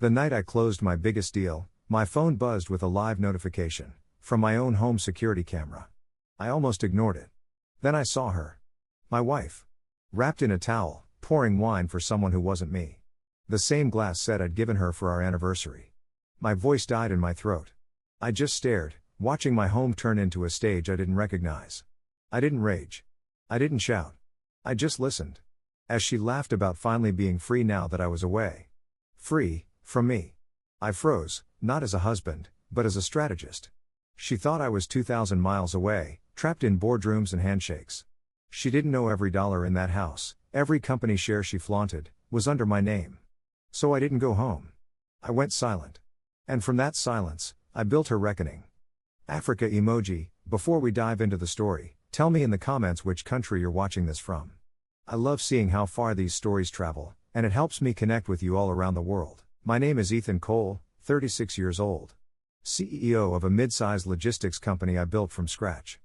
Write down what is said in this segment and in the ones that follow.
The night I closed my biggest deal, my phone buzzed with a live notification from my own home security camera. I almost ignored it. Then I saw her. My wife. Wrapped in a towel, pouring wine for someone who wasn't me. The same glass set I'd given her for our anniversary. My voice died in my throat. I just stared, watching my home turn into a stage I didn't recognize. I didn't rage. I didn't shout. I just listened. As she laughed about finally being free now that I was away. Free, from me. I froze, not as a husband, but as a strategist. She thought I was 2,000 miles away, trapped in boardrooms and handshakes. She didn't know every dollar in that house, every company share she flaunted, was under my name. So I didn't go home. I went silent. And from that silence, I built her reckoning. Africa emoji. Before we dive into the story, tell me in the comments which country you're watching this from. I love seeing how far these stories travel, and it helps me connect with you all around the world. My name is Ethan Cole, 36 years old. CEO of a mid-sized logistics company I built from scratch.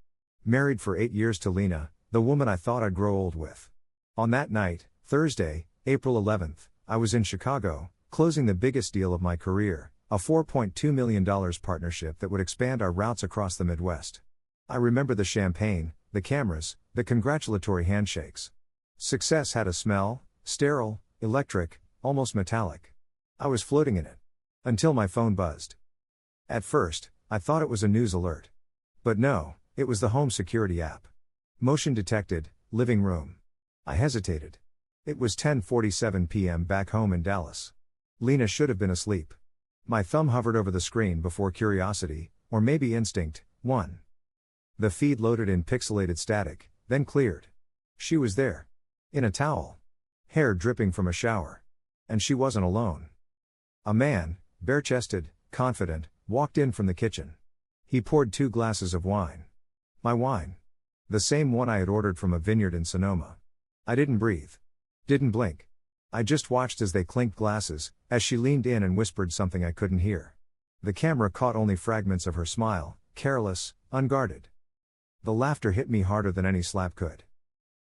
Married for 8 years to Lena, the woman I thought I'd grow old with. On that night, Thursday, April 11th, I was in Chicago, closing the biggest deal of my career, a $4.2 million partnership that would expand our routes across the Midwest. I remember the champagne, the cameras, the congratulatory handshakes. Success had a smell, sterile, electric, almost metallic. I was floating in it. Until my phone buzzed. At first, I thought it was a news alert. But no, it was the home security app. Motion detected, living room. I hesitated. It was 10:47 p.m. back home in Dallas. Lena should have been asleep. My thumb hovered over the screen before curiosity, or maybe instinct, won. The feed loaded in pixelated static, then cleared. She was there. In a towel. Hair dripping from a shower. And she wasn't alone. A man, bare-chested, confident, walked in from the kitchen. He poured 2 glasses of wine. My wine. The same one I had ordered from a vineyard in Sonoma. I didn't breathe. Didn't blink. I just watched as they clinked glasses, as she leaned in and whispered something I couldn't hear. The camera caught only fragments of her smile, careless, unguarded. The laughter hit me harder than any slap could.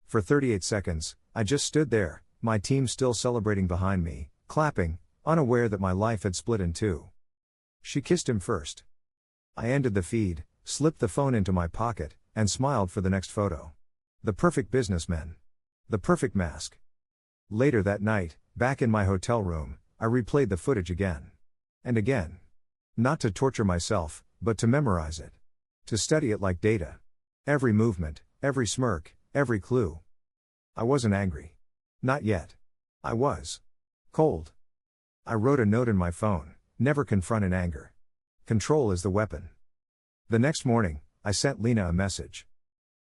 For 38 seconds, I just stood there, my team still celebrating behind me, clapping, unaware that my life had split in two. She kissed him first. I ended the feed, slipped the phone into my pocket, and smiled for the next photo. The perfect businessman. The perfect mask. Later that night, back in my hotel room, I replayed the footage again. And again. Not to torture myself, but to memorize it. To study it like data. Every movement, every smirk, every clue. I wasn't angry. Not yet. I was. Cold. I wrote a note in my phone, never confront in anger. Control is the weapon. The next morning, I sent Lena a message.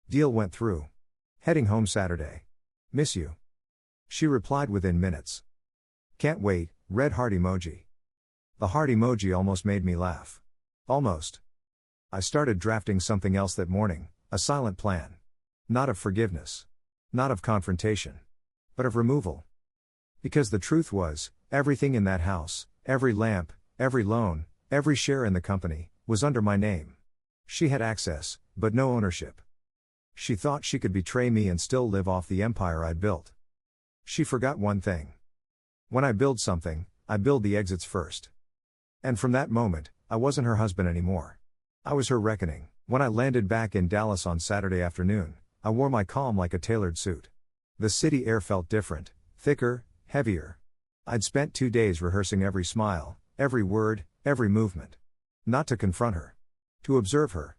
Deal went through. Heading home Saturday. Miss you. She replied within minutes. Can't wait, red heart emoji. The heart emoji almost made me laugh. Almost. I started drafting something else that morning, a silent plan. Not of forgiveness. Not of confrontation. But of removal. Because the truth was, everything in that house, every lamp, every loan, every share in the company, was under my name. She had access, but no ownership. She thought she could betray me and still live off the empire I'd built. She forgot one thing. When I build something, I build the exits first. And from that moment, I wasn't her husband anymore. I was her reckoning. When I landed back in Dallas on Saturday afternoon, I wore my calm like a tailored suit. The city air felt different, thicker, heavier. I'd spent 2 days rehearsing every smile, every word, every movement. Not to confront her. To observe her.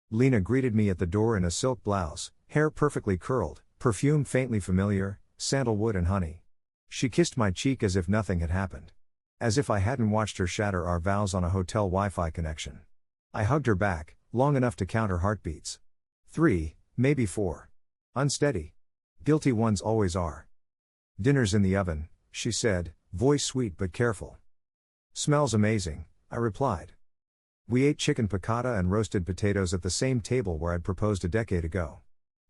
Lena greeted me at the door in a silk blouse, hair perfectly curled, perfume faintly familiar, sandalwood and honey. She kissed my cheek as if nothing had happened. As if I hadn't watched her shatter our vows on a hotel Wi-Fi connection. I hugged her back, long enough to count her heartbeats. 3, maybe 4. Unsteady. Guilty ones always are. Dinner's in the oven, she said, voice sweet but careful. Smells amazing, I replied. We ate chicken piccata and roasted potatoes at the same table where I'd proposed a decade ago.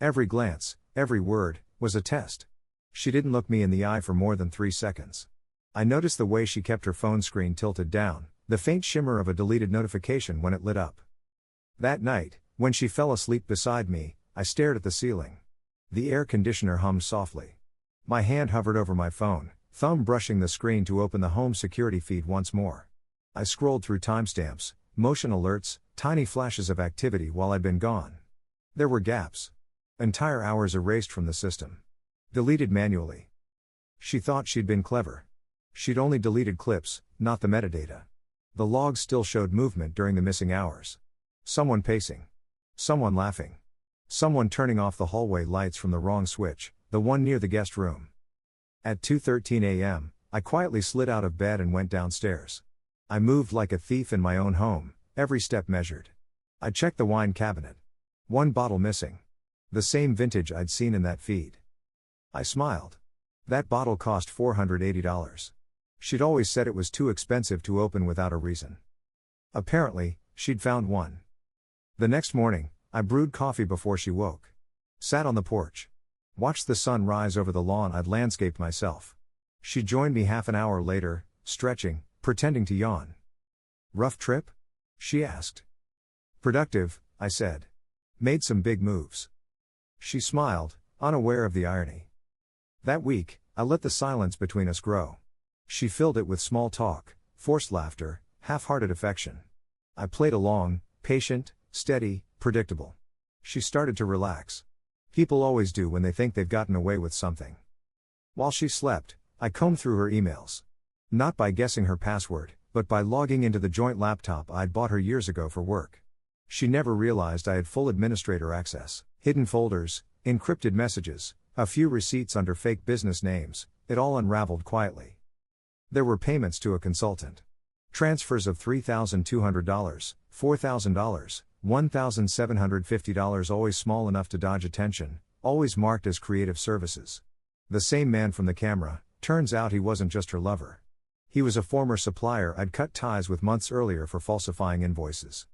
Every glance, every word, was a test. She didn't look me in the eye for more than 3 seconds. I noticed the way she kept her phone screen tilted down, the faint shimmer of a deleted notification when it lit up. That night, when she fell asleep beside me, I stared at the ceiling. The air conditioner hummed softly. My hand hovered over my phone, thumb brushing the screen to open the home security feed once more. I scrolled through timestamps, motion alerts, tiny flashes of activity while I'd been gone. There were gaps. Entire hours erased from the system. Deleted manually. She thought she'd been clever. She'd only deleted clips, not the metadata. The logs still showed movement during the missing hours. Someone pacing. Someone laughing. Someone turning off the hallway lights from the wrong switch, the one near the guest room. At 2:13 a.m., I quietly slid out of bed and went downstairs. I moved like a thief in my own home, every step measured. I checked the wine cabinet. One bottle missing. The same vintage I'd seen in that feed. I smiled. That bottle cost $480. She'd always said it was too expensive to open without a reason. Apparently, she'd found one. The next morning, I brewed coffee before she woke. Sat on the porch. Watched the sun rise over the lawn I'd landscaped myself. She joined me half an hour later, stretching, pretending to yawn. Rough trip? She asked. Productive, I said. Made some big moves. She smiled, unaware of the irony. That week, I let the silence between us grow. She filled it with small talk, forced laughter, half-hearted affection. I played along, patient, steady, predictable. She started to relax. People always do when they think they've gotten away with something. While she slept, I combed through her emails. Not by guessing her password, but by logging into the joint laptop I'd bought her years ago for work. She never realized I had full administrator access, hidden folders, encrypted messages, a few receipts under fake business names. It all unraveled quietly. There were payments to a consultant. Transfers of $3,200, $4,000, $1,750, always small enough to dodge attention, always marked as creative services. The same man from the camera, turns out he wasn't just her lover. He was a former supplier I'd cut ties with months earlier for falsifying invoices.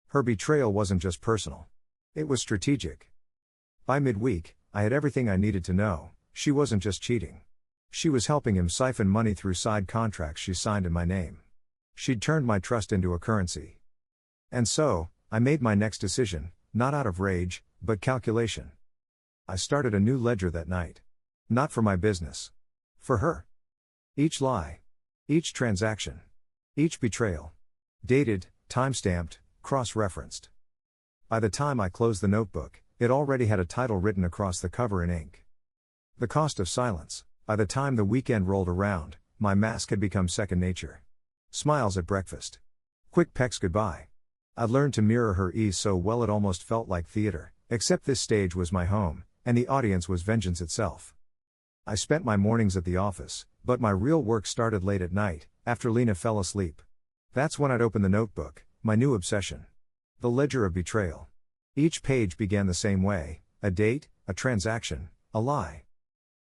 Her betrayal wasn't just personal. It was strategic. By midweek, I had everything I needed to know. She wasn't just cheating. She was helping him siphon money through side contracts she signed in my name. She'd turned my trust into a currency. And so, I made my next decision, not out of rage, but calculation. I started a new ledger that night. Not for my business. For her. Each lie. Each transaction. Each betrayal. Dated, time-stamped, cross-referenced. By the time I closed the notebook, it already had a title written across the cover in ink. The Cost of Silence. By the time the weekend rolled around, my mask had become second nature. Smiles at breakfast. Quick pecks goodbye. I'd learned to mirror her ease so well it almost felt like theater, except this stage was my home, and the audience was vengeance itself. I spent my mornings at the office, but my real work started late at night, after Lena fell asleep. That's when I'd open the notebook, my new obsession. The ledger of betrayal. Each page began the same way, a date, a transaction, a lie.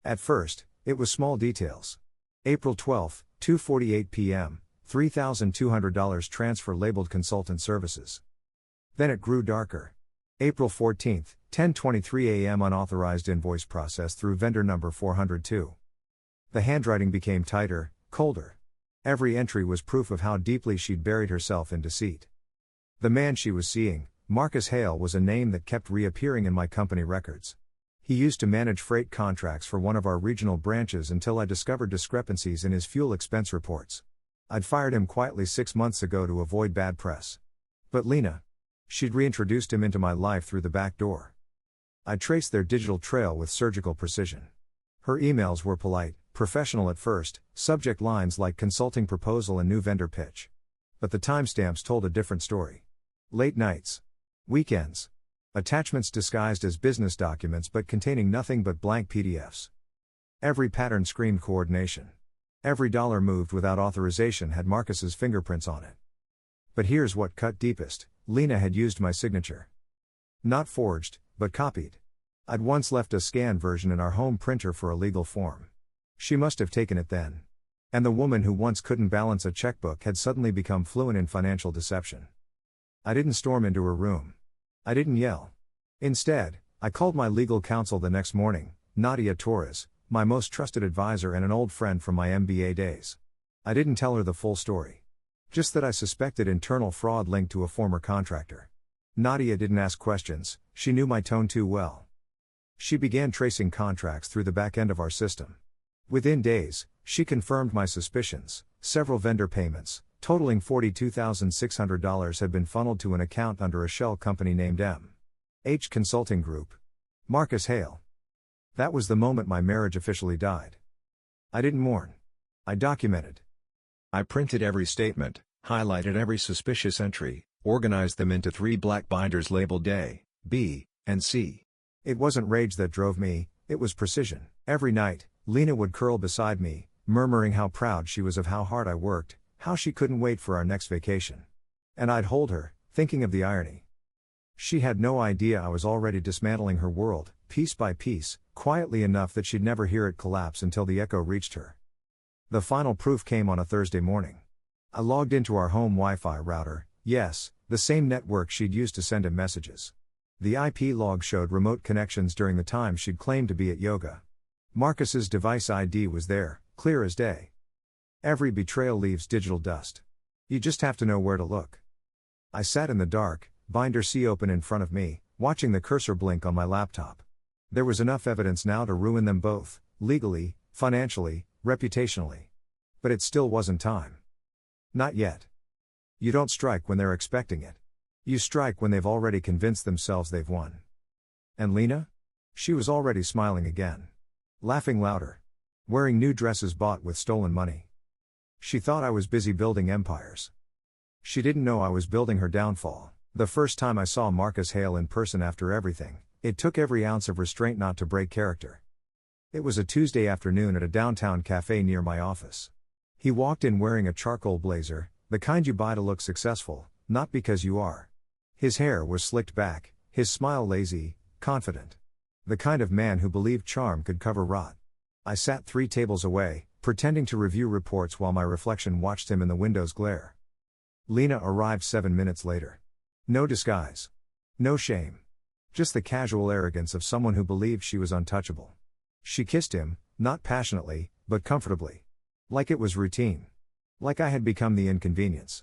At first, it was small details. April 12, 2:48 p.m., $3,200 transfer labeled consultant services. Then it grew darker. April 14, 10:23 a.m. unauthorized invoice processed through vendor number 402. The handwriting became tighter, colder. Every entry was proof of how deeply she'd buried herself in deceit. The man she was seeing, Marcus Hale, was a name that kept reappearing in my company records. He used to manage freight contracts for one of our regional branches until I discovered discrepancies in his fuel expense reports. I'd fired him quietly 6 months ago to avoid bad press. But Lena. She'd reintroduced him into my life through the back door. I traced their digital trail with surgical precision. Her emails were polite, professional at first, subject lines like consulting proposal and new vendor pitch. But the timestamps told a different story. Late nights. Weekends. Attachments disguised as business documents but containing nothing but blank PDFs. Every pattern screamed coordination. Every dollar moved without authorization had Marcus's fingerprints on it. But here's what cut deepest: Lena had used my signature. Not forged, but copied. I'd once left a scanned version in our home printer for a legal form. She must have taken it then. And the woman who once couldn't balance a checkbook had suddenly become fluent in financial deception. I didn't storm into her room. I didn't yell. Instead, I called my legal counsel the next morning, Nadia Torres, my most trusted advisor and an old friend from my MBA days. I didn't tell her the full story. Just that I suspected internal fraud linked to a former contractor. Nadia didn't ask questions, she knew my tone too well. She began tracing contracts through the back end of our system. Within days, she confirmed my suspicions. Several vendor payments, totaling $42,600, had been funneled to an account under a shell company named M.H. Consulting Group. Marcus Hale. That was the moment my marriage officially died. I didn't mourn. I documented. I printed every statement, highlighted every suspicious entry, organized them into 3 black binders labeled A, B, and C. It wasn't rage that drove me, it was precision. Every night, Lena would curl beside me, murmuring how proud she was of how hard I worked, how she couldn't wait for our next vacation. And I'd hold her, thinking of the irony. She had no idea I was already dismantling her world, piece by piece, quietly enough that she'd never hear it collapse until the echo reached her. The final proof came on a Thursday morning. I logged into our home Wi-Fi router, yes, the same network she'd used to send him messages. The IP log showed remote connections during the time she'd claimed to be at yoga. Marcus's device ID was there, clear as day. Every betrayal leaves digital dust. You just have to know where to look. I sat in the dark, binder C open in front of me, watching the cursor blink on my laptop. There was enough evidence now to ruin them both, legally, financially, reputationally. But it still wasn't time. Not yet. You don't strike when they're expecting it. You strike when they've already convinced themselves they've won. And Lena? She was already smiling again. Laughing louder. Wearing new dresses bought with stolen money. She thought I was busy building empires. She didn't know I was building her downfall. The first time I saw Marcus Hale in person after everything, it took every ounce of restraint not to break character. It was a Tuesday afternoon at a downtown cafe near my office. He walked in wearing a charcoal blazer, the kind you buy to look successful, not because you are. His hair was slicked back, his smile lazy, confident. The kind of man who believed charm could cover rot. I sat 3 tables away, pretending to review reports while my reflection watched him in the window's glare. Lena arrived 7 minutes later. No disguise. No shame. Just the casual arrogance of someone who believed she was untouchable. She kissed him, not passionately, but comfortably. Like it was routine. Like I had become the inconvenience.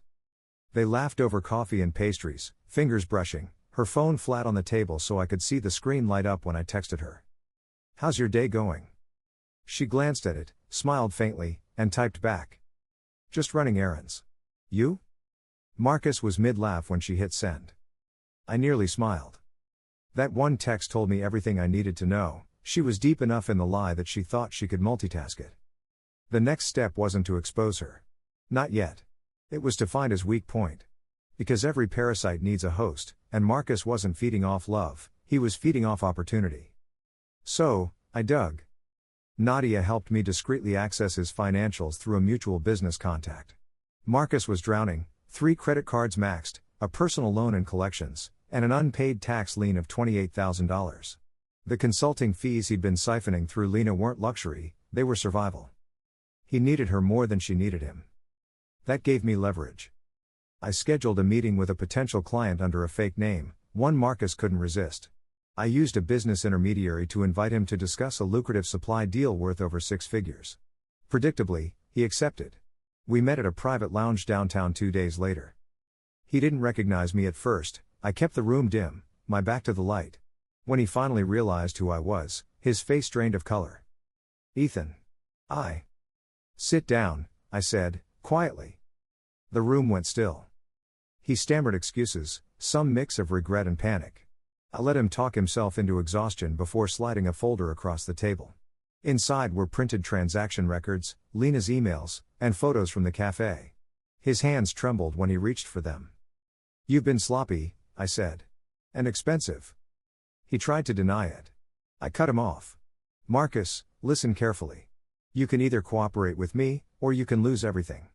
They laughed over coffee and pastries, fingers brushing, her phone flat on the table so I could see the screen light up when I texted her. "How's your day going?" She glanced at it, smiled faintly, and typed back. "Just running errands. You?" Marcus was mid-laugh when she hit send. I nearly smiled. That one text told me everything I needed to know. She was deep enough in the lie that she thought she could multitask it. The next step wasn't to expose her. Not yet. It was to find his weak point. Because every parasite needs a host, and Marcus wasn't feeding off love, he was feeding off opportunity. So, I dug. Nadia helped me discreetly access his financials through a mutual business contact. Marcus was drowning, 3 credit cards maxed, a personal loan in collections, and an unpaid tax lien of $28,000. The consulting fees he'd been siphoning through Lena weren't luxury, they were survival. He needed her more than she needed him. That gave me leverage. I scheduled a meeting with a potential client under a fake name, one Marcus couldn't resist. I used a business intermediary to invite him to discuss a lucrative supply deal worth over 6 figures. Predictably, he accepted. We met at a private lounge downtown 2 days later. He didn't recognize me at first. I kept the room dim, my back to the light. When he finally realized who I was, his face drained of color. "Ethan." "Sit down," I said, quietly. The room went still. He stammered excuses, some mix of regret and panic. I let him talk himself into exhaustion before sliding a folder across the table. Inside were printed transaction records, Lena's emails, and photos from the cafe. His hands trembled when he reached for them. "You've been sloppy," I said. "And expensive." He tried to deny it. I cut him off. "Marcus, listen carefully. You can either cooperate with me, or you can lose everything.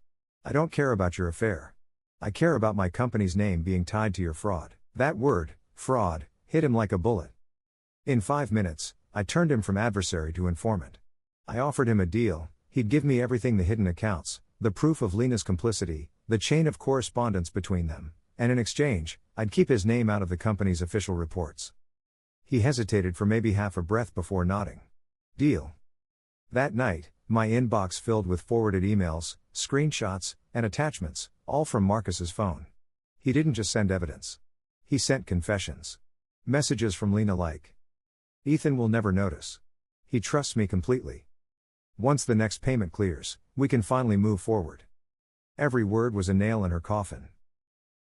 I don't care about your affair. I care about my company's name being tied to your fraud." That word, fraud, hit him like a bullet. In 5 minutes, I turned him from adversary to informant. I offered him a deal. He'd give me everything: the hidden accounts, the proof of Lena's complicity, the chain of correspondence between them, and in exchange, I'd keep his name out of the company's official reports. He hesitated for maybe half a breath before nodding. "Deal." That night, my inbox filled with forwarded emails, screenshots, and attachments, all from Marcus's phone. He didn't just send evidence. He sent confessions. Messages from Lena like, "Ethan will never notice. He trusts me completely. Once the next payment clears, we can finally move forward. Every word was a nail in her coffin.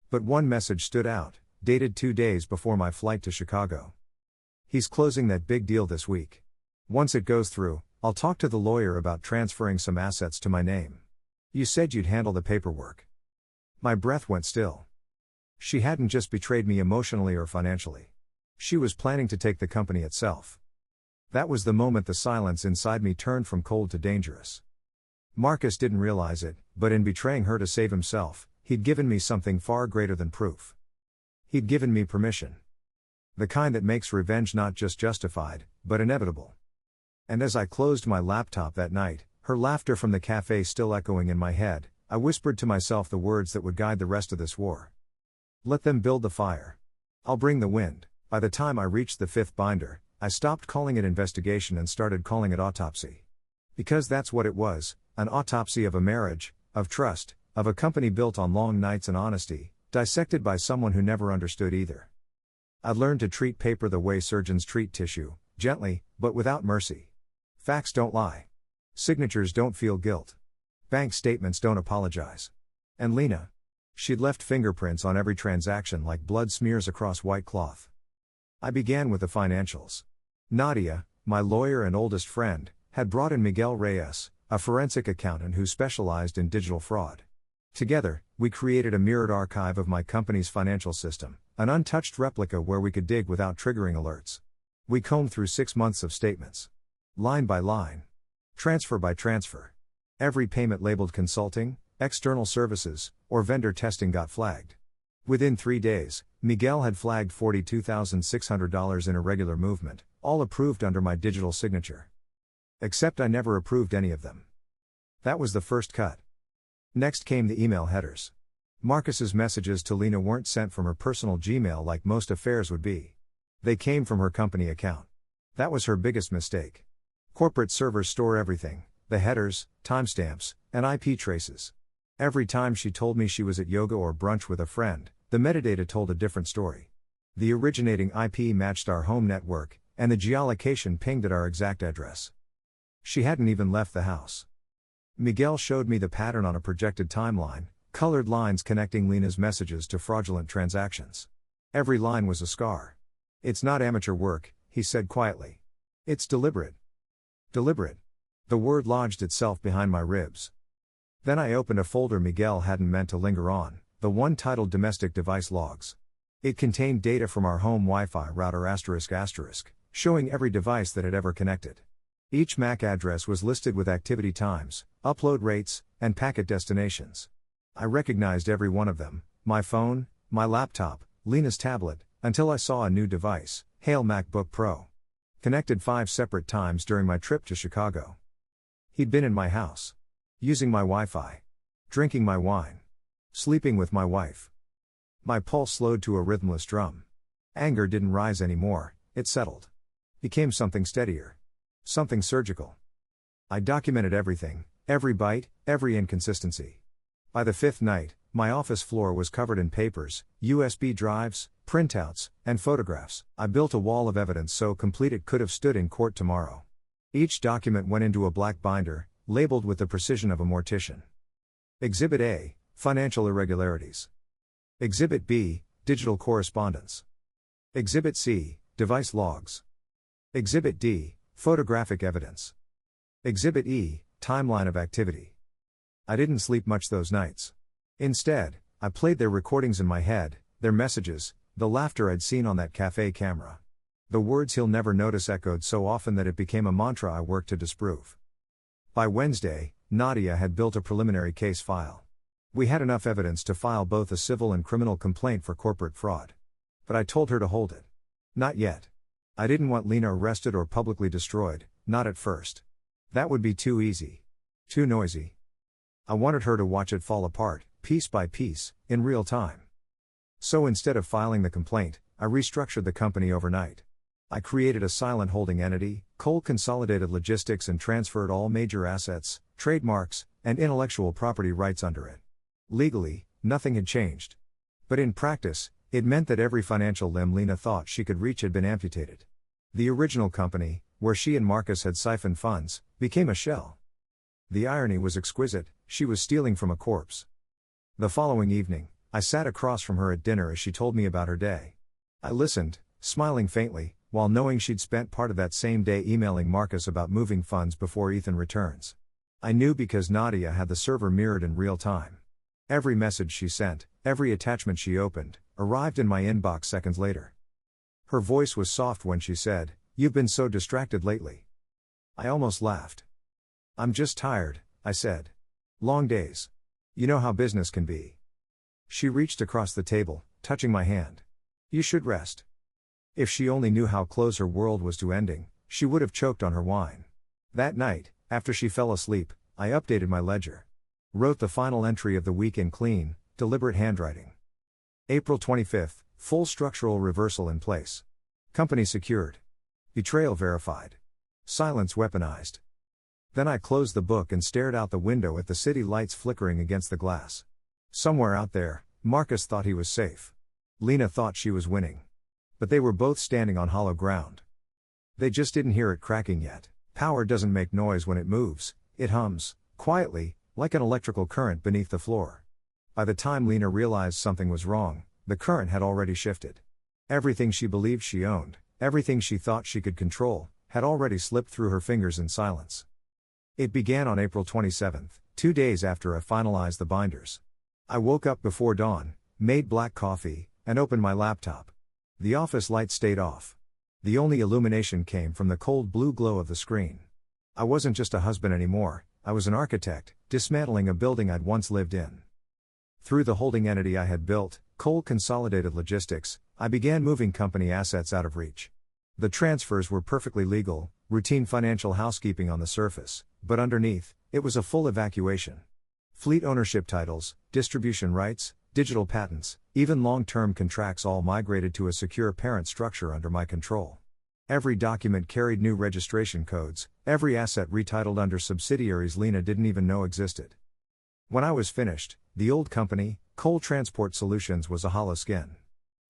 But one message stood out, dated 2 days before my flight to Chicago. He's closing that big deal this week. Once it goes through, I'll talk to the lawyer about transferring some assets to my name. You said you'd handle the paperwork. My breath went still. She hadn't just betrayed me emotionally or financially. She was planning to take the company itself. That was the moment the silence inside me turned from cold to dangerous. Marcus didn't realize it, but in betraying her to save himself, he'd given me something far greater than proof. He'd given me permission. The kind that makes revenge not just justified, but inevitable. And as I closed my laptop that night, her laughter from the cafe still echoing in my head, I whispered to myself the words that would guide the rest of this war. Let them build the fire. I'll bring the wind. By the time I reached the 5th binder, I stopped calling it investigation and started calling it autopsy. Because that's what it was, an autopsy of a marriage, of trust, of a company built on long nights and honesty, dissected by someone who never understood either. I'd learned to treat paper the way surgeons treat tissue, gently, but without mercy. Facts don't lie. Signatures don't feel guilt. Bank statements don't apologize. And Lena? She'd left fingerprints on every transaction like blood smears across white cloth. I began with the financials. Nadia, my lawyer and oldest friend, had brought in Miguel Reyes, a forensic accountant who specialized in digital fraud. Together, we created a mirrored archive of my company's financial system, an untouched replica where we could dig without triggering alerts. We combed through 6 months of statements. Line by line. Transfer by transfer. Every payment labeled consulting, external services, or vendor testing got flagged. Within 3 days, Miguel had flagged $42,600 in irregular movement, all approved under my digital signature. Except I never approved any of them. That was the first cut. Next came the email headers. Marcus's messages to Lena weren't sent from her personal Gmail like most affairs would be. They came from her company account. That was her biggest mistake. Corporate servers store everything, the headers, timestamps, and IP traces. Every time she told me she was at yoga or brunch with a friend, the metadata told a different story. The originating IP matched our home network, and the geolocation pinged at our exact address. She hadn't even left the house. Miguel showed me the pattern on a projected timeline, colored lines connecting Lena's messages to fraudulent transactions. Every line was a scar. It's not amateur work, he said quietly. It's deliberate. Deliberate. The word lodged itself behind my ribs. Then I opened a folder Miguel hadn't meant to linger on, the one titled Domestic Device Logs. It contained data from our home Wi-Fi router ***, showing every device that had ever connected. Each MAC address was listed with activity times, upload rates, and packet destinations. I recognized every one of them, my phone, my laptop, Lena's tablet, until I saw a new device, Hale MacBook Pro. Connected 5 separate times during my trip to Chicago. He'd been in my house. Using my Wi-Fi. Drinking my wine. Sleeping with my wife. My pulse slowed to a rhythmless drum. Anger didn't rise anymore, it settled. Became something steadier. Something surgical. I documented everything, every bite, every inconsistency. By the 5th night, my office floor was covered in papers, USB drives, printouts, and photographs. I built a wall of evidence so complete it could have stood in court tomorrow. Each document went into a black binder, labeled with the precision of a mortician. Exhibit A, financial irregularities. Exhibit B, digital correspondence. Exhibit C, device logs. Exhibit D, photographic evidence. Exhibit E, timeline of activity. I didn't sleep much those nights. Instead, I played their recordings in my head, their messages, the laughter I'd seen on that cafe camera. The words he'll never notice echoed so often that it became a mantra I worked to disprove. By Wednesday, Nadia had built a preliminary case file. We had enough evidence to file both a civil and criminal complaint for corporate fraud. But I told her to hold it. Not yet. I didn't want Lena arrested or publicly destroyed, not at first. That would be too easy. Too noisy. I wanted her to watch it fall apart, piece by piece, in real time. So instead of filing the complaint, I restructured the company overnight. I created a silent holding entity, cold consolidated logistics and transferred all major assets, trademarks, and intellectual property rights under it. Legally, nothing had changed. But in practice, it meant that every financial limb Lena thought she could reach had been amputated. The original company, where she and Marcus had siphoned funds, became a shell. The irony was exquisite, she was stealing from a corpse. The following evening, I sat across from her at dinner as she told me about her day. I listened, smiling faintly, while knowing she'd spent part of that same day emailing Marcus about moving funds before Ethan returns. I knew because Nadia had the server mirrored in real time. Every message she sent, every attachment she opened, arrived in my inbox seconds later. Her voice was soft when she said, "You've been so distracted lately." I almost laughed. "I'm just tired," I said. "Long days. You know how business can be." She reached across the table, touching my hand. "You should rest." If she only knew how close her world was to ending, she would have choked on her wine. That night, after she fell asleep, I updated my ledger. Wrote the final entry of the week in clean, deliberate handwriting. April 25th, full structural reversal in place. Company secured. Betrayal verified. Silence weaponized. Then I closed the book and stared out the window at the city lights flickering against the glass. Somewhere out there, Marcus thought he was safe. Lena thought she was winning. But they were both standing on hollow ground. They just didn't hear it cracking yet. Power doesn't make noise when it moves, it hums, quietly, like an electrical current beneath the floor. By the time Lena realized something was wrong, the current had already shifted. Everything she believed she owned, everything she thought she could control, had already slipped through her fingers in silence. It began on April 27th, 2 days after I finalized the binders. I woke up before dawn, made black coffee, and opened my laptop. The office light stayed off. The only illumination came from the cold blue glow of the screen. I wasn't just a husband anymore, I was an architect, dismantling a building I'd once lived in. Through the holding entity I had built, Cole Consolidated Logistics, I began moving company assets out of reach. The transfers were perfectly legal, routine financial housekeeping on the surface, but underneath, it was a full evacuation. Fleet ownership titles, distribution rights, digital patents, even long-term contracts all migrated to a secure parent structure under my control. Every document carried new registration codes, every asset retitled under subsidiaries Lena didn't even know existed. When I was finished, the old company, Cole Transport Solutions, was a hollow skin.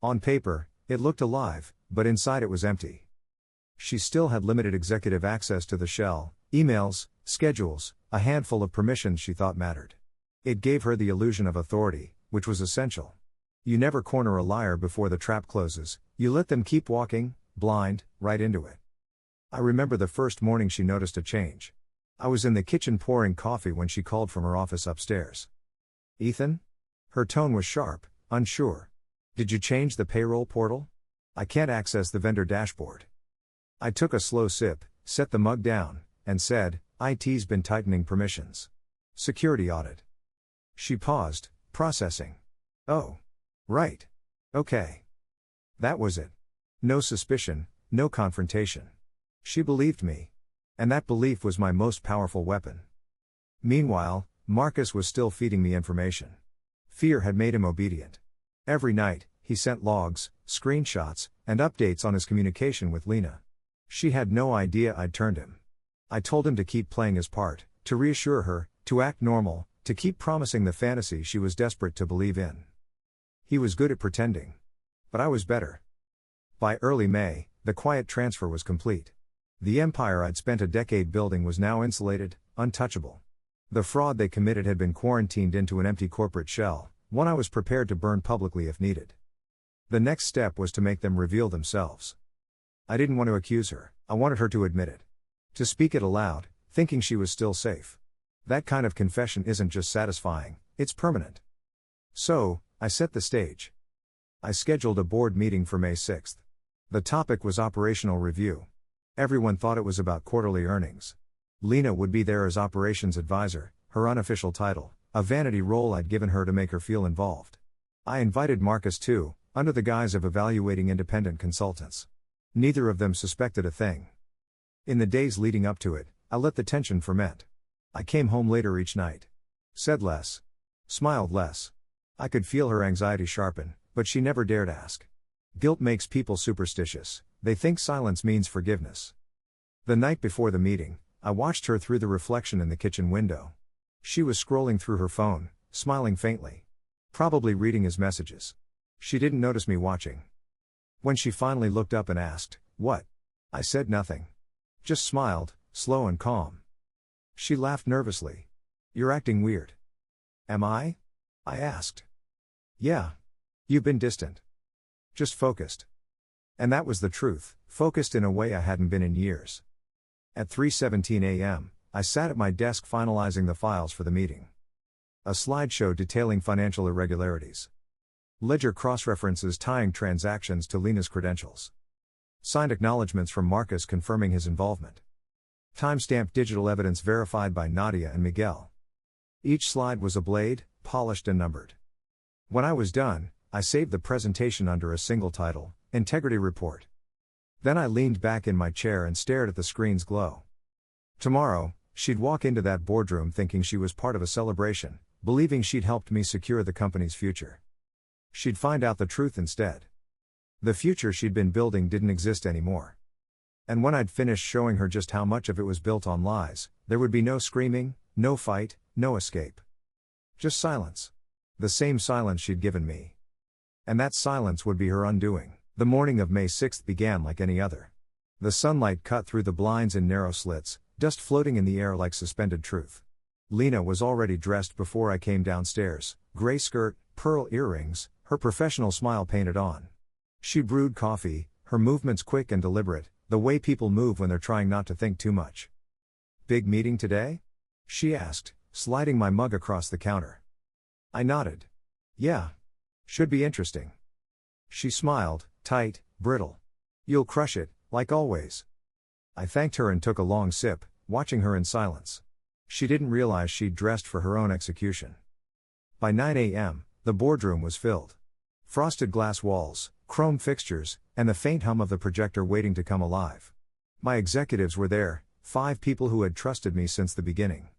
On paper, it looked alive, but inside it was empty. She still had limited executive access to the shell, emails, schedules, a handful of permissions she thought mattered. It gave her the illusion of authority, which was essential. You never corner a liar before the trap closes, you let them keep walking, blind, right into it. I remember the first morning she noticed a change. I was in the kitchen pouring coffee when she called from her office upstairs. "Ethan?" Her tone was sharp, unsure. "Did you change the payroll portal? I can't access the vendor dashboard." I took a slow sip, set the mug down, and said, "IT's been tightening permissions. Security audit." She paused, processing. "Oh. Right. Okay." That was it. No suspicion, no confrontation. She believed me. And that belief was my most powerful weapon. Meanwhile, Marcus was still feeding me information. Fear had made him obedient. Every night, he sent logs, screenshots, and updates on his communication with Lena. She had no idea I'd turned him. I told him to keep playing his part, to reassure her, to act normal, to keep promising the fantasy she was desperate to believe in. He was good at pretending. But I was better. By early May, the quiet transfer was complete. The empire I'd spent a decade building was now insulated, untouchable. The fraud they committed had been quarantined into an empty corporate shell, one I was prepared to burn publicly if needed. The next step was to make them reveal themselves. I didn't want to accuse her, I wanted her to admit it. To speak it aloud, thinking she was still safe. That kind of confession isn't just satisfying, it's permanent. So, I set the stage. I scheduled a board meeting for May 6th. The topic was operational review. Everyone thought it was about quarterly earnings. Lena would be there as operations advisor, her unofficial title, a vanity role I'd given her to make her feel involved. I invited Marcus too, under the guise of evaluating independent consultants. Neither of them suspected a thing. In the days leading up to it, I let the tension ferment. I came home later each night. Said less. Smiled less. I could feel her anxiety sharpen, but she never dared ask. Guilt makes people superstitious, they think silence means forgiveness. The night before the meeting, I watched her through the reflection in the kitchen window. She was scrolling through her phone, smiling faintly. Probably reading his messages. She didn't notice me watching. When she finally looked up and asked, "What?" I said nothing. Just smiled, slow and calm. She laughed nervously. You're acting weird. Am I? I asked. Yeah. You've been distant. Just focused. And that was the truth, focused in a way I hadn't been in years. At 3:17 a.m., I sat at my desk finalizing the files for the meeting. A slideshow detailing financial irregularities. Ledger cross-references tying transactions to Lena's credentials. Signed acknowledgements from Marcus confirming his involvement. Timestamped digital evidence verified by Nadia and Miguel. Each slide was ablaid, polished and numbered. When I was done, I saved the presentation under a single title, Integrity Report. Then I leaned back in my chair and stared at the screen's glow. Tomorrow, she'd walk into that boardroom thinking she was part of a celebration, believing she'd helped me secure the company's future. She'd find out the truth instead. The future she'd been building didn't exist anymore. And when I'd finished showing her just how much of it was built on lies, there would be no screaming, no fight, no escape. Just silence. The same silence she'd given me. And that silence would be her undoing. The morning of May 6th began like any other. The sunlight cut through the blinds in narrow slits, dust floating in the air like suspended truth. Lena was already dressed before I came downstairs, gray skirt, pearl earrings, her professional smile painted on. She brewed coffee, her movements quick and deliberate, the way people move when they're trying not to think too much. Big meeting today? She asked, sliding my mug across the counter. I nodded. Yeah. Should be interesting. She smiled, tight, brittle. You'll crush it, like always. I thanked her and took a long sip, watching her in silence. She didn't realize she'd dressed for her own execution. By 9 a.m., the boardroom was filled. Frosted glass walls, chrome fixtures, and the faint hum of the projector waiting to come alive. My executives were there, 5 people who had trusted me since the beginning.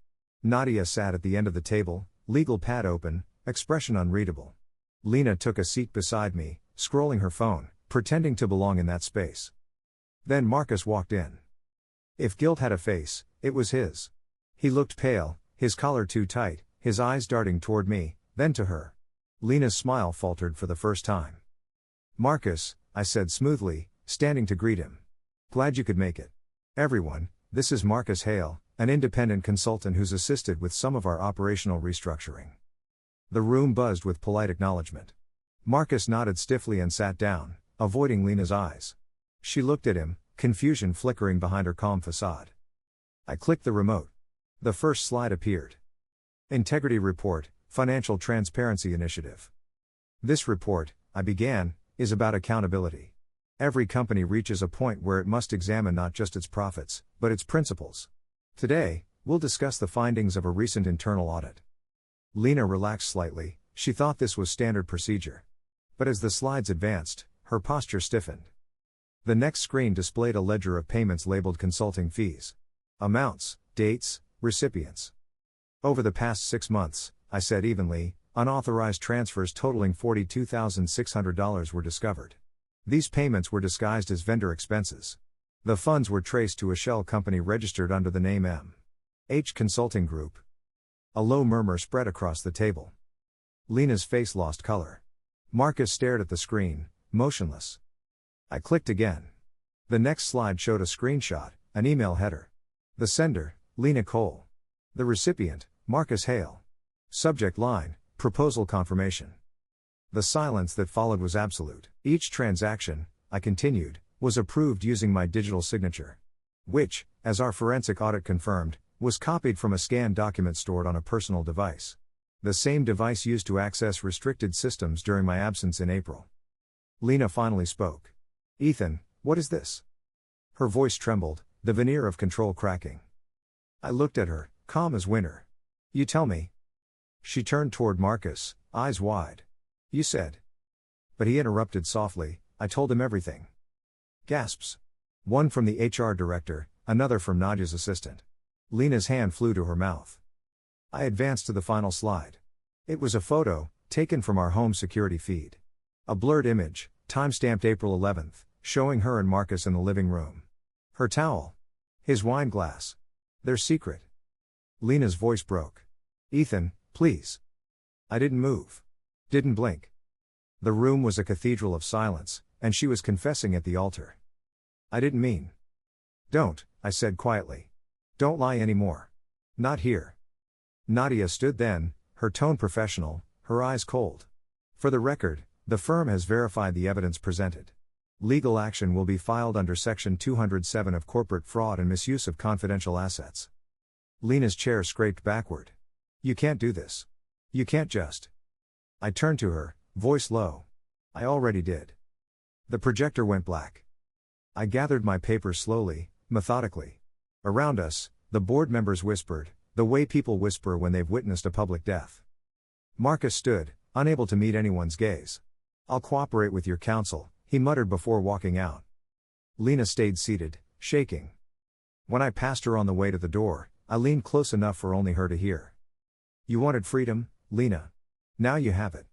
Nadia sat at the end of the table, legal pad open, expression unreadable. Lena took a seat beside me, scrolling her phone, pretending to belong in that space. Then Marcus walked in. If guilt had a face, it was his. He looked pale, his collar too tight, his eyes darting toward me, then to her. Lena's smile faltered for the first time. Marcus, I said smoothly, standing to greet him. Glad you could make it. Everyone, this is Marcus Hale, an independent consultant who's assisted with some of our operational restructuring. The room buzzed with polite acknowledgement. Marcus nodded stiffly and sat down, avoiding Lena's eyes. She looked at him, confusion flickering behind her calm facade. I clicked the remote. The first slide appeared. Integrity Report, Financial Transparency Initiative. This report, I began, is about accountability. Every company reaches a point where it must examine not just its profits, but its principles. Today, we'll discuss the findings of a recent internal audit. Lena relaxed slightly, she thought this was standard procedure. But as the slides advanced, her posture stiffened. The next screen displayed a ledger of payments labeled consulting fees. Amounts, dates, recipients. Over the past 6 months, I said evenly, unauthorized transfers totaling $42,600 were discovered. These payments were disguised as vendor expenses. The funds were traced to a shell company registered under the name M.H. Consulting Group. A low murmur spread across the table. Lena's face lost color. Marcus stared at the screen, motionless. I clicked again. The next slide showed a screenshot, an email header. The sender, Lena Cole. The recipient, Marcus Hale. Subject line, proposal confirmation. The silence that followed was absolute. Each transaction, I continued, was approved using my digital signature. Which, as our forensic audit confirmed, was copied from a scanned document stored on a personal device. The same device used to access restricted systems during my absence in April. Lena finally spoke. Ethan, what is this? Her voice trembled, the veneer of control cracking. I looked at her, calm as winter. You tell me. She turned toward Marcus, eyes wide. You said. But he interrupted softly, I told him everything. Gasps. One from the HR director, another from Nadia's assistant. Lena's hand flew to her mouth. I advanced to the final slide. It was a photo, taken from our home security feed. A blurred image, timestamped April 11th, showing her and Marcus in the living room. Her towel. His wine glass. Their secret. Lena's voice broke. Ethan, please. I didn't move. Didn't blink. The room was a cathedral of silence, and she was confessing at the altar. I didn't mean. Don't, I said quietly. Don't lie anymore. Not here. Nadia stood then, her tone professional, her eyes cold. For the record, the firm has verified the evidence presented. Legal action will be filed under Section 207 of corporate fraud and misuse of confidential assets. Lena's chair scraped backward. You can't do this. You can't just. I turned to her, voice low. I already did. The projector went black. I gathered my papers slowly, methodically. Around us, the board members whispered, the way people whisper when they've witnessed a public death. Marcus stood, unable to meet anyone's gaze. I'll cooperate with your counsel, he muttered before walking out. Lena stayed seated, shaking. When I passed her on the way to the door, I leaned close enough for only her to hear. You wanted freedom, Lena. Now you have it.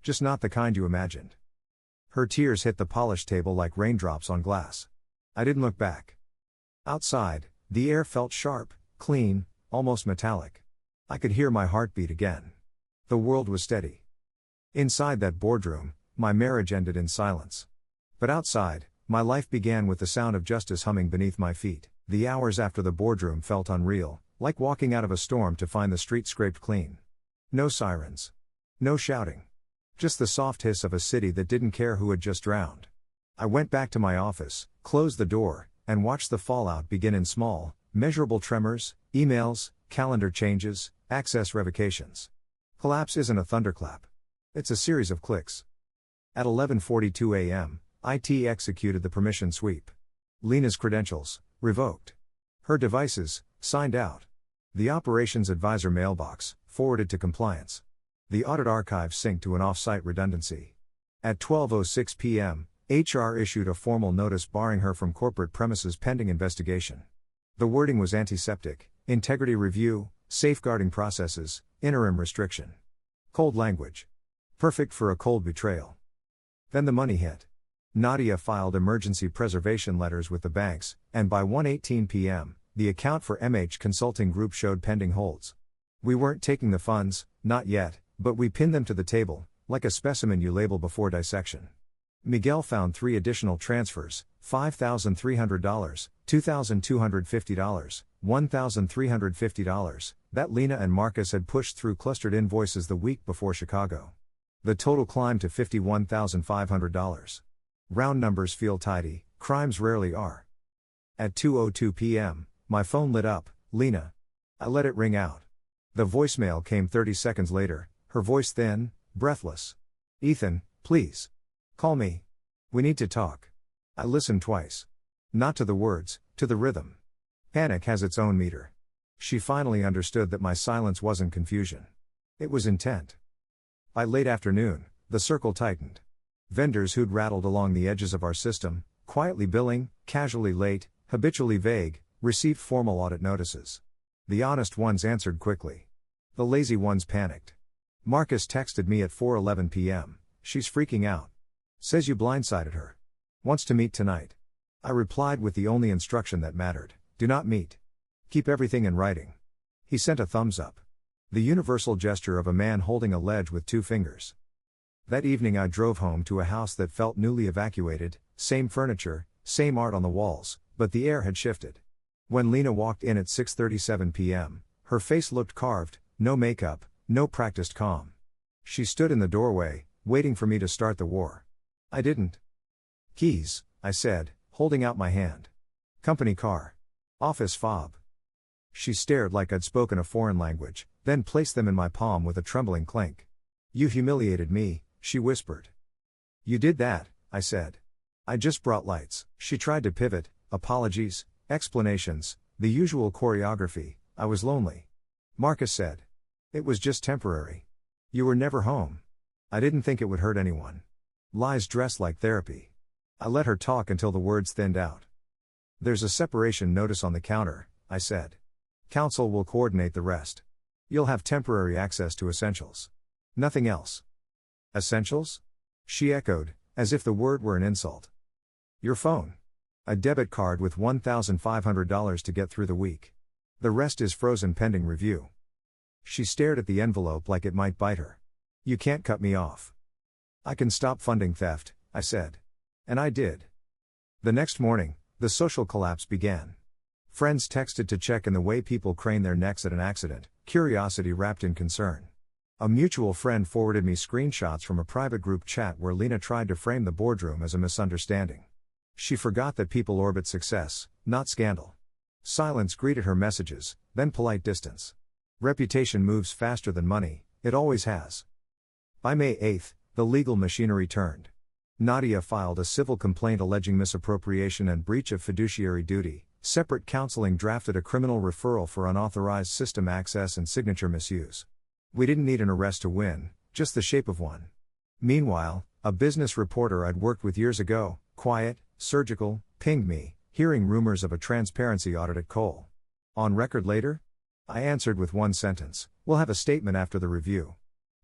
Just not the kind you imagined. Her tears hit the polished table like raindrops on glass. I didn't look back. Outside, the air felt sharp, clean, almost metallic. I could hear my heart beat again. The world was steady. Inside that boardroom, my marriage ended in silence. But outside, my life began with the sound of justice humming beneath my feet. The hours after the boardroom felt unreal, like walking out of a storm to find the street scraped clean. No sirens. No shouting. Just the soft hiss of a city that didn't care who had just drowned. I went back to my office, closed the door, and watched the fallout begin in small, measurable tremors, emails, calendar changes, access revocations. Collapse isn't a thunderclap. It's a series of clicks. At 11:42 a.m., IT executed the permission sweep. Lena's credentials, revoked. Her devices, signed out. The operations advisor mailbox, forwarded to compliance. The audit archive synced to an off-site redundancy. At 12:06 p.m., HR issued a formal notice barring her from corporate premises pending investigation. The wording was antiseptic, integrity review, safeguarding processes, interim restriction. Cold language. Perfect for a cold betrayal. Then the money hit. Nadia filed emergency preservation letters with the banks, and by 1:18 p.m., the account for MH Consulting Group showed pending holds. We weren't taking the funds, not yet, but we pinned them to the table, like a specimen you label before dissection. Miguel found 3 additional transfers, $5,300, $2,250, $1,350, that Lena and Marcus had pushed through clustered invoices the week before Chicago. The total climbed to $51,500. Round numbers feel tidy, crimes rarely are. At 2:02 p.m., my phone lit up, Lena. I let it ring out. The voicemail came 30 seconds later, her voice thin, breathless. Ethan, please. Call me. We need to talk. I listened twice. Not to the words, to the rhythm. Panic has its own meter. She finally understood that my silence wasn't confusion. It was intent. By late afternoon, the circle tightened. Vendors who'd rattled along the edges of our system, quietly billing, casually late, habitually vague, received formal audit notices. The honest ones answered quickly. The lazy ones panicked. Marcus texted me at 4:11 p.m. She's freaking out. Says you blindsided her. Wants to meet tonight. I replied with the only instruction that mattered. Do not meet. Keep everything in writing. He sent a thumbs up. The universal gesture of a man holding a ledge with 2 fingers. That evening I drove home to a house that felt newly evacuated, same furniture, same art on the walls, but the air had shifted. When Lena walked in at 6:37 p.m., her face looked carved, no makeup, no practiced calm. She stood in the doorway, waiting for me to start the war. I didn't. Keys, I said, holding out my hand. Company car. Office fob. She stared like I'd spoken a foreign language, then placed them in my palm with a trembling clink. You humiliated me, she whispered. You did that, I said. I just brought lights. She tried to pivot, apologies, explanations, the usual choreography. I was lonely. Marcus said. It was just temporary. You were never home. I didn't think it would hurt anyone. Lies dressed like therapy. I let her talk until the words thinned out. There's a separation notice on the counter, I said. Counsel will coordinate the rest. You'll have temporary access to essentials. Nothing else. Essentials? She echoed, as if the word were an insult. Your phone. A debit card with $1,500 to get through the week. The rest is frozen pending review. She stared at the envelope like it might bite her. You can't cut me off. I can stop funding theft, I said. And I did. The next morning, the social collapse began. Friends texted to check in the way people crane their necks at an accident, curiosity wrapped in concern. A mutual friend forwarded me screenshots from a private group chat where Lena tried to frame the boardroom as a misunderstanding. She forgot that people orbit success, not scandal. Silence greeted her messages, then polite distance. Reputation moves faster than money, it always has. By May 8, the legal machinery turned. Nadia filed a civil complaint alleging misappropriation and breach of fiduciary duty. Separate counseling drafted a criminal referral for unauthorized system access and signature misuse. We didn't need an arrest to win, just the shape of one. Meanwhile, a business reporter I'd worked with years ago, quiet, surgical, pinged me, hearing rumors of a transparency audit at Cole. On record later? I answered with one sentence, we'll have a statement after the review.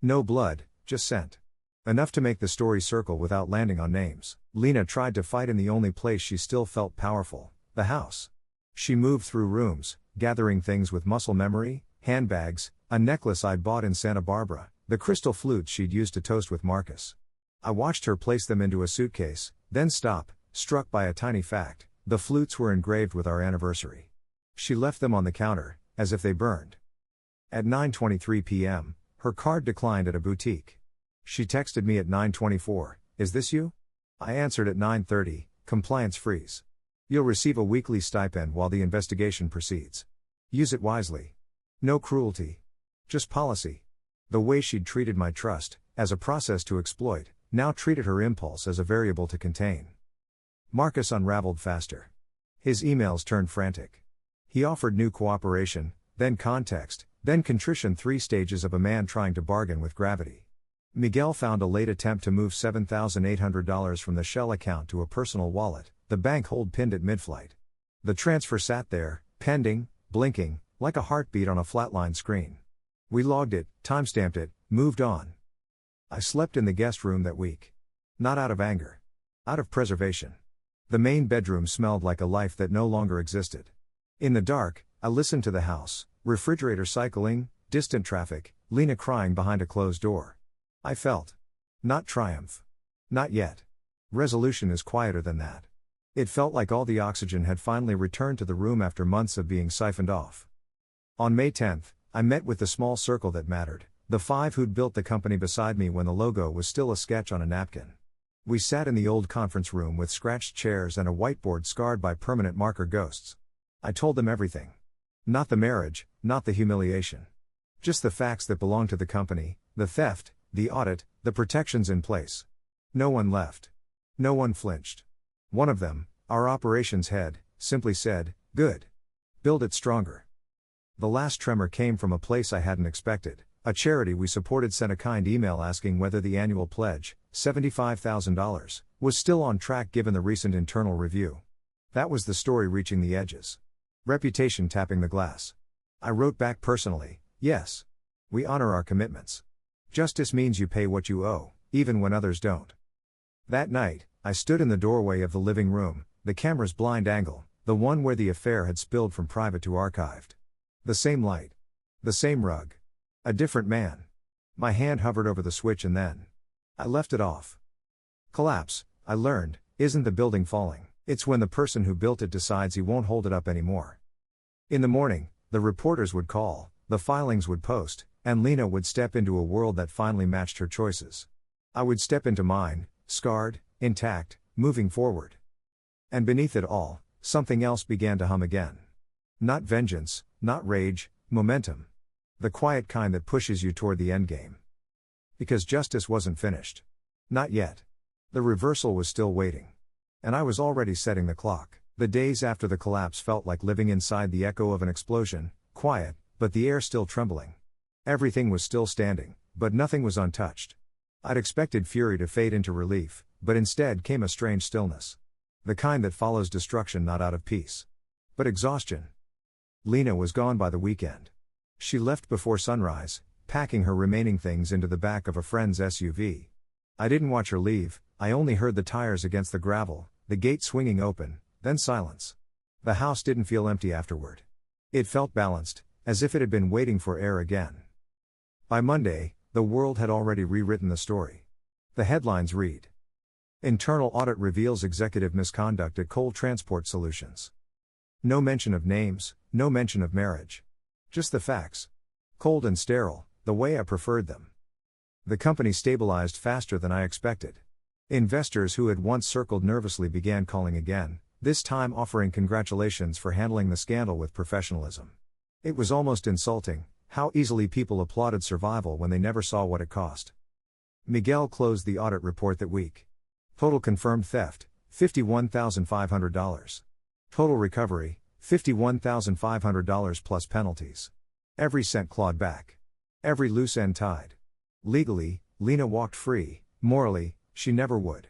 No blood, just scent. Enough to make the story circle without landing on names. Lena tried to fight in the only place she still felt powerful, the house. She moved through rooms, gathering things with muscle memory, handbags, a necklace I'd bought in Santa Barbara, the crystal flutes she'd used to toast with Marcus. I watched her place them into a suitcase, then stop, struck by a tiny fact: the flutes were engraved with our anniversary. She left them on the counter, as if they burned. At 9:23 p.m., her card declined at a boutique. She texted me at 9:24, "Is this you?" I answered at 9:30, "Compliance freeze. You'll receive a weekly stipend while the investigation proceeds. Use it wisely. No cruelty. Just policy." The way she'd treated my trust, as a process to exploit, now treated her impulse as a variable to contain. Marcus unraveled faster. His emails turned frantic. He offered new cooperation, then context, then contrition, 3 stages of a man trying to bargain with gravity. Miguel found a late attempt to move $7,800 from the Shell account to a personal wallet, the bank hold pinned at mid-flight. The transfer sat there, pending, blinking, like a heartbeat on a flatline screen. We logged it, timestamped it, moved on. I slept in the guest room that week. Not out of anger. Out of preservation. The main bedroom smelled like a life that no longer existed. In the dark, I listened to the house, refrigerator cycling, distant traffic, Lena crying behind a closed door. I felt. Not triumph. Not yet. Resolution is quieter than that. It felt like all the oxygen had finally returned to the room after months of being siphoned off. On May 10, I met with the small circle that mattered, the 5 who'd built the company beside me when the logo was still a sketch on a napkin. We sat in the old conference room with scratched chairs and a whiteboard scarred by permanent marker ghosts. I told them everything. Not the marriage, not the humiliation. Just the facts that belonged to the company, the theft, the audit, the protections in place. No one left. No one flinched. One of them, our operations head, simply said, "Good. Build it stronger." The last tremor came from a place I hadn't expected. A charity we supported sent a kind email asking whether the annual pledge, $75,000, was still on track given the recent internal review. That was the story reaching the edges. Reputation tapping the glass. I wrote back personally, "Yes. We honor our commitments. Justice means you pay what you owe, even when others don't." That night, I stood in the doorway of the living room, the camera's blind angle, the one where the affair had spilled from private to archived. The same light. The same rug. A different man. My hand hovered over the switch and then I left it off. Collapse, I learned, isn't the building falling, it's when the person who built it decides he won't hold it up anymore. In the morning, the reporters would call, the filings would post, and Lena would step into a world that finally matched her choices. I would step into mine, scarred, intact, moving forward. And beneath it all, something else began to hum again. Not vengeance, not rage, momentum. The quiet kind that pushes you toward the endgame. Because justice wasn't finished. Not yet. The reversal was still waiting. And I was already setting the clock. The days after the collapse felt like living inside the echo of an explosion, quiet, but the air still trembling. Everything was still standing, but nothing was untouched. I'd expected fury to fade into relief, but instead came a strange stillness. The kind that follows destruction not out of peace, but exhaustion. Lena was gone by the weekend. She left before sunrise, packing her remaining things into the back of a friend's SUV. I didn't watch her leave, I only heard the tires against the gravel, the gate swinging open, then silence. The house didn't feel empty afterward. It felt balanced, as if it had been waiting for air again. By Monday, the world had already rewritten the story. The headlines read: Internal audit reveals executive misconduct at Coal Transport Solutions. No mention of names, no mention of marriage. Just the facts. Cold and sterile, the way I preferred them. The company stabilized faster than I expected. Investors who had once circled nervously began calling again, this time offering congratulations for handling the scandal with professionalism. It was almost insulting, how easily people applauded survival when they never saw what it cost. Miguel closed the audit report that week. Total confirmed theft, $51,500. Total recovery, $51,500 plus penalties. Every cent clawed back. Every loose end tied. Legally, Lena walked free, morally, she never would.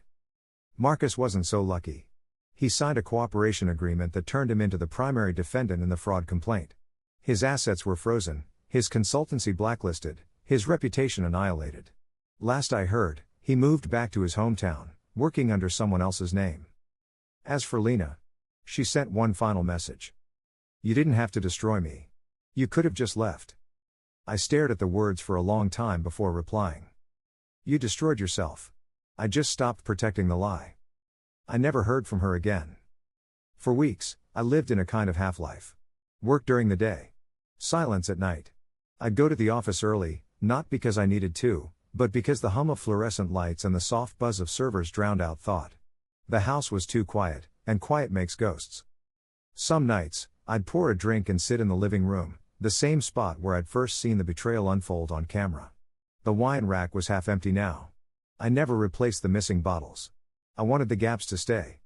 Marcus wasn't so lucky. He signed a cooperation agreement that turned him into the primary defendant in the fraud complaint. His assets were frozen, his consultancy blacklisted, his reputation annihilated. Last I heard, he moved back to his hometown, working under someone else's name. As for Lena, she sent one final message. You didn't have to destroy me. You could have just left. I stared at the words for a long time before replying. You destroyed yourself. I just stopped protecting the lie. I never heard from her again. For weeks, I lived in a kind of half-life. Work during the day. Silence at night. I'd go to the office early, not because I needed to, but because the hum of fluorescent lights and the soft buzz of servers drowned out thought. The house was too quiet, and quiet makes ghosts. Some nights, I'd pour a drink and sit in the living room, the same spot where I'd first seen the betrayal unfold on camera. The wine rack was half empty now. I never replaced the missing bottles. I wanted the gaps to stay.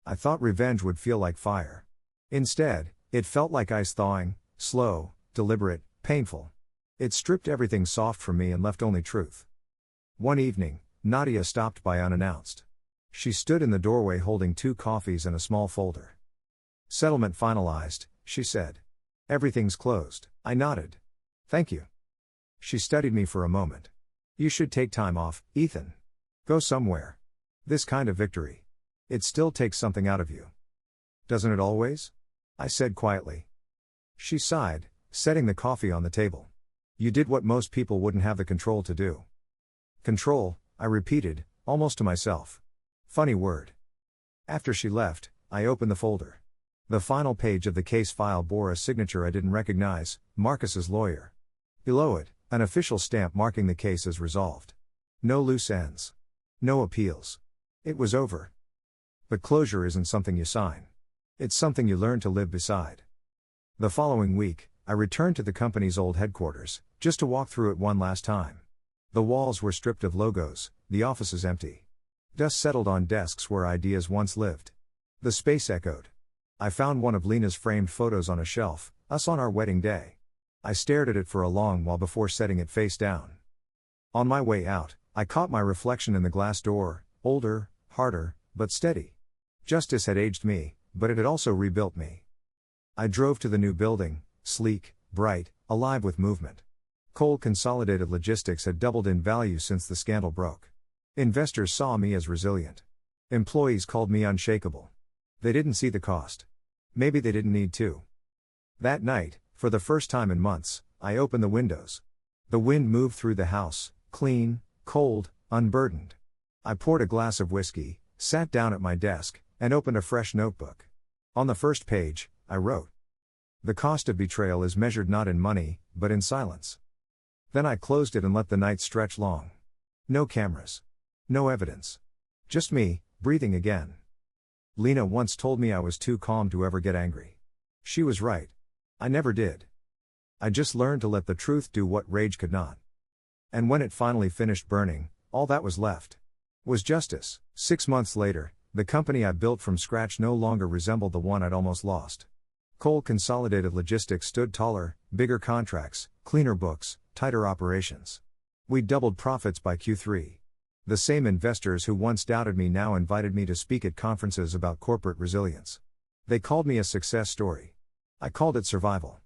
I thought revenge would feel like fire. Instead, it felt like ice thawing, slow, deliberate, painful. It stripped everything soft from me and left only truth. One evening, Nadia stopped by unannounced. She stood in the doorway holding 2 coffees and a small folder. Settlement finalized, she said. Everything's closed. I nodded. Thank you. She studied me for a moment. You should take time off, Ethan. Go somewhere. This kind of victory. It still takes something out of you. Doesn't it always? I said quietly. She sighed, setting the coffee on the table. You did what most people wouldn't have the control to do. Control, I repeated, almost to myself. Funny word. After she left, I opened the folder. The final page of the case file bore a signature I didn't recognize, Marcus's lawyer. Below it, an official stamp marking the case as resolved. No loose ends. No appeals. It was over. But closure isn't something you sign. It's something you learn to live beside. The following week, I returned to the company's old headquarters, just to walk through it one last time. The walls were stripped of logos, the offices empty. Dust settled on desks where ideas once lived. The space echoed. I found one of Lena's framed photos on a shelf, us on our wedding day. I stared at it for a long while before setting it face down. On my way out, I caught my reflection in the glass door, older, harder, but steady. Justice had aged me, but it had also rebuilt me. I drove to the new building, sleek, bright, alive with movement. Coal Consolidated Logistics had doubled in value since the scandal broke. Investors saw me as resilient. Employees called me unshakable. They didn't see the cost. Maybe they didn't need to. That night, for the first time in months, I opened the windows. The wind moved through the house, clean, cold, unburdened. I poured a glass of whiskey, sat down at my desk, and opened a fresh notebook. On the first page, I wrote, "The cost of betrayal is measured not in money, but in silence." Then I closed it and let the night stretch long. No cameras. No evidence. Just me, breathing again. Lena once told me I was too calm to ever get angry. She was right. I never did. I just learned to let the truth do what rage could not. And when it finally finished burning, all that was left was justice. 6 months later, the company I built from scratch no longer resembled the one I'd almost lost. Coal Consolidated Logistics stood taller, bigger contracts, cleaner books, tighter operations. We doubled profits by Q3. The same investors who once doubted me now invited me to speak at conferences about corporate resilience. They called me a success story. I called it survival.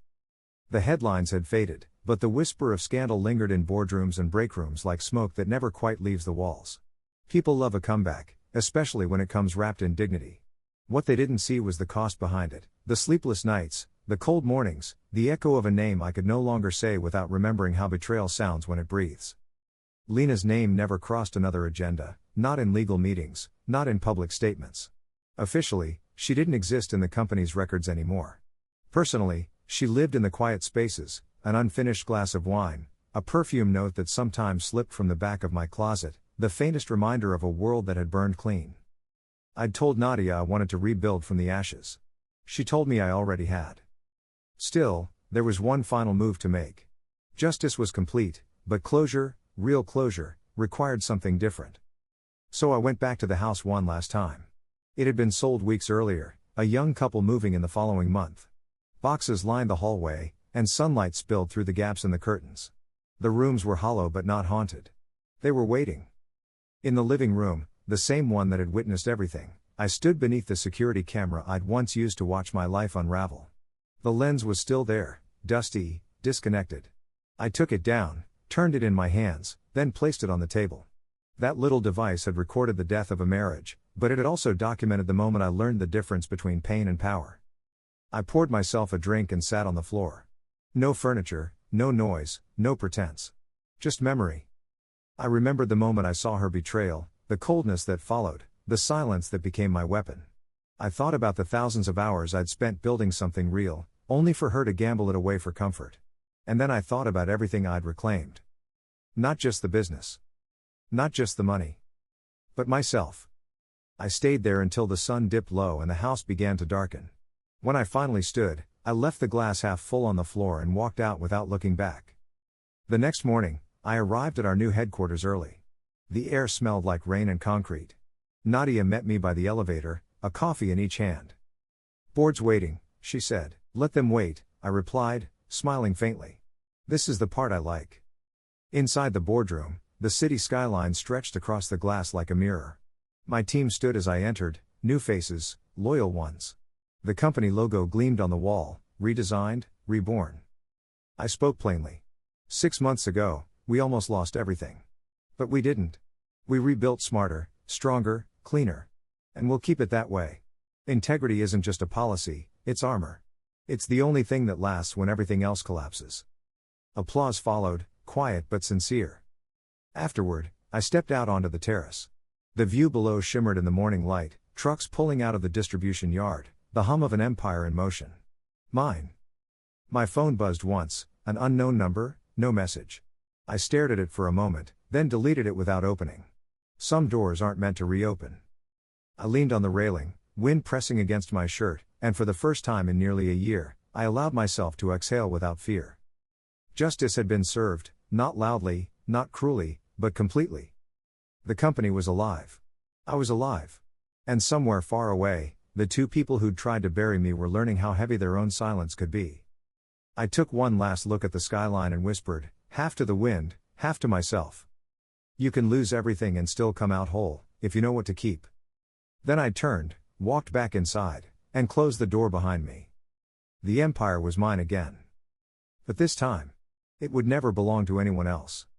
The headlines had faded, but the whisper of scandal lingered in boardrooms and breakrooms like smoke that never quite leaves the walls. People love a comeback, especially when it comes wrapped in dignity. What they didn't see was the cost behind it, the sleepless nights, the cold mornings, the echo of a name I could no longer say without remembering how betrayal sounds when it breathes. Lena's name never crossed another agenda, not in legal meetings, not in public statements. Officially, she didn't exist in the company's records anymore. Personally, she lived in the quiet spaces, an unfinished glass of wine, a perfume note that sometimes slipped from the back of my closet, the faintest reminder of a world that had burned clean. I'd told Nadia I wanted to rebuild from the ashes. She told me I already had. Still, there was one final move to make. Justice was complete, but closure, real closure, required something different. So I went back to the house one last time. It had been sold weeks earlier, a young couple moving in the following month. Boxes lined the hallway, and sunlight spilled through the gaps in the curtains. The rooms were hollow but not haunted. They were waiting. In the living room, the same one that had witnessed everything, I stood beneath the security camera I'd once used to watch my life unravel. The lens was still there, dusty, disconnected. I took it down, turned it in my hands, then placed it on the table. That little device had recorded the death of a marriage, but it had also documented the moment I learned the difference between pain and power. I poured myself a drink and sat on the floor. No furniture, no noise, no pretense. Just memory. I remembered the moment I saw her betrayal, the coldness that followed, the silence that became my weapon. I thought about the thousands of hours I'd spent building something real, only for her to gamble it away for comfort. And then I thought about everything I'd reclaimed. Not just the business. Not just the money. But myself. I stayed there until the sun dipped low and the house began to darken. When I finally stood, I left the glass half full on the floor and walked out without looking back. The next morning, I arrived at our new headquarters early. The air smelled like rain and concrete. Nadia met me by the elevator, a coffee in each hand. "Board's waiting," she said. "Let them wait," I replied, smiling faintly. "This is the part I like." Inside the boardroom, the city skyline stretched across the glass like a mirror. My team stood as I entered, new faces, loyal ones. The company logo gleamed on the wall, redesigned, reborn. I spoke plainly. 6 months ago, we almost lost everything. But we didn't. We rebuilt smarter, stronger, cleaner. And we'll keep it that way. Integrity isn't just a policy, it's armor. It's the only thing that lasts when everything else collapses. Applause followed, quiet but sincere. Afterward, I stepped out onto the terrace. The view below shimmered in the morning light, trucks pulling out of the distribution yard, the hum of an empire in motion. Mine. My phone buzzed once, an unknown number, no message. I stared at it for a moment, then deleted it without opening. Some doors aren't meant to reopen. I leaned on the railing, wind pressing against my shirt, and for the first time in nearly a year, I allowed myself to exhale without fear. Justice had been served, not loudly, not cruelly, but completely. The company was alive. I was alive. And somewhere far away, the two people who'd tried to bury me were learning how heavy their own silence could be. I took one last look at the skyline and whispered, half to the wind, half to myself. You can lose everything and still come out whole, if you know what to keep. Then I turned, walked back inside, and closed the door behind me. The empire was mine again. But this time, it would never belong to anyone else.